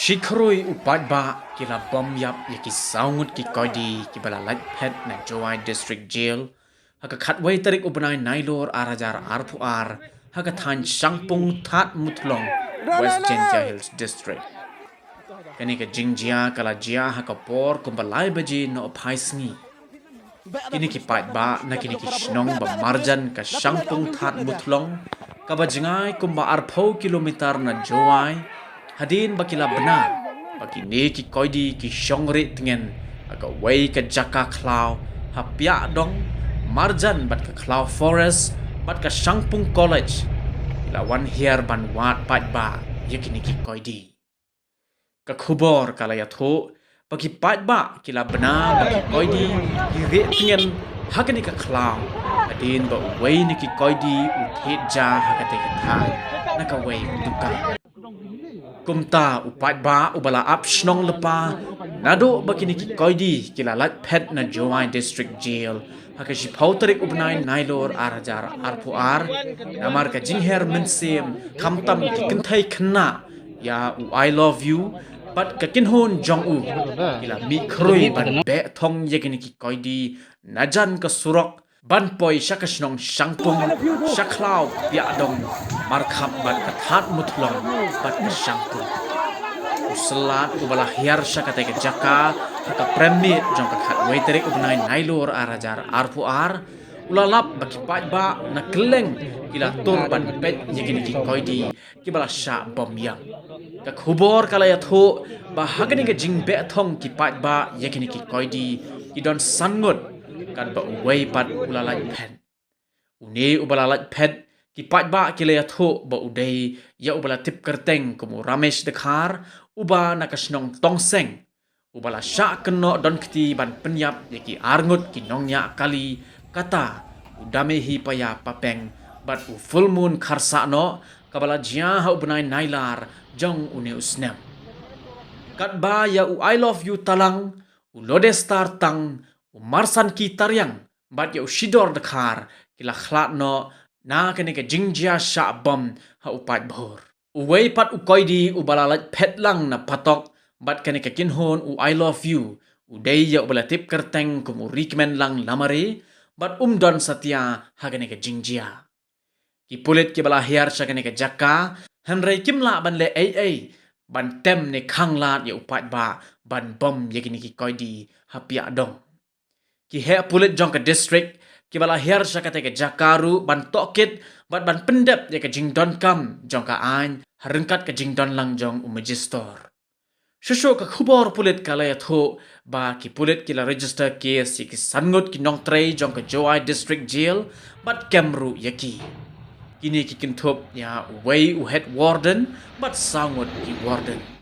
Shikroi upat ba kila bom yap yaki saungut ki kodi ki bala light pet na Jowai District Jail haka khatwai tarik ubanai nailor arajar arpuar haka than shangpung that mutlong West Jinja Hills District. Kani ka jingjia kala jia haka por kumbalai baji no paisngi. Kini ki pat ba na kini ki shnong ba marjan ka shangpung that mutlong ka ba jingai kumba arpau kilometer na Jowai hadin bakila benar bagi ne ki koidi ki shongre tingen aga wei ka jaka klau hapia dong marjan bat ka klau forest bat ka shangpung college ila wan hier ban wat pat ba yakini ki koidi ka khubor kala ya tho bagi pat ba kila benar bagi koidi ki re tingen hakani ka klau hadin ba wei ni ki koidi u thet ja hakate ka tha naka wei duka kumta upat ba ubala ap shnong lepa nado bakini ki koidi kilalat pet na Jowai District Jail hakashi pauterik ubnai nailor arajar arpuar namar ka jingher mensem kamtam ki kenthai khna ya u I love you pat ka kinhon jong u kila mi khroi ban be thong yegini ki koidi najan ka surok ban poi shakashnong shangpung shaklau pia dong markhap ban kathat mutlong bat shangpung usalat ubala hiar shakate ke jaka ka premit jong ka khat waiteri ubnai nailor arajar arpuar ulalap baki pat ba na kleng kila tur ban pet yegini ki koidi kibala sha bom yang ka khubor kala ya tho ba hagani ke jingbe thong ki pat ba yegini ki koidi idon sangut kan ba uway pat ulalaj pet une ubalalaj pet ki pat ba kile tho ba udai ya ubala tip kerteng kumu ramesh dekhar uba nakasnong tongseng ubala sha keno don kti ban penyap yaki arngut ki nongnya kali kata udame hi paya papeng bat u full moon kharsa no kabala jia ha ubnai nailar jong une usnem kat ba ya u I love you talang u lode star tang umarsan ki taryang bat ya ushidor dekhar kila khlat no na kene ke jingjia sha bom ha upat bhor uwei pat ukoidi ubalalat phetlang na patok bat kene ke kinhon u I love you udai ya ubala tip kerteng kum recommend lang lamare bat don satya ha kene ke jingjia ki pulit ki bala hiar sha kene ke jakka hanrei kimla ban le ai ban tem ne khanglat ya upat ba ban bom yekini ki koidi ha pia dong ki he pulit jong ka district ki bala her sakate ke jakaru ban tokit ban pendep ya ke jingdon kam jong ka ain harengkat ke jingdon lang jong magister shusho ka khubor pulit kala ya tho ba ki pulit ki la register case ki sangut ki nong trei jong ka Jowai District Jail bat kemru yaki kini ki kinthop ya wei u head warden bat sangut ki warden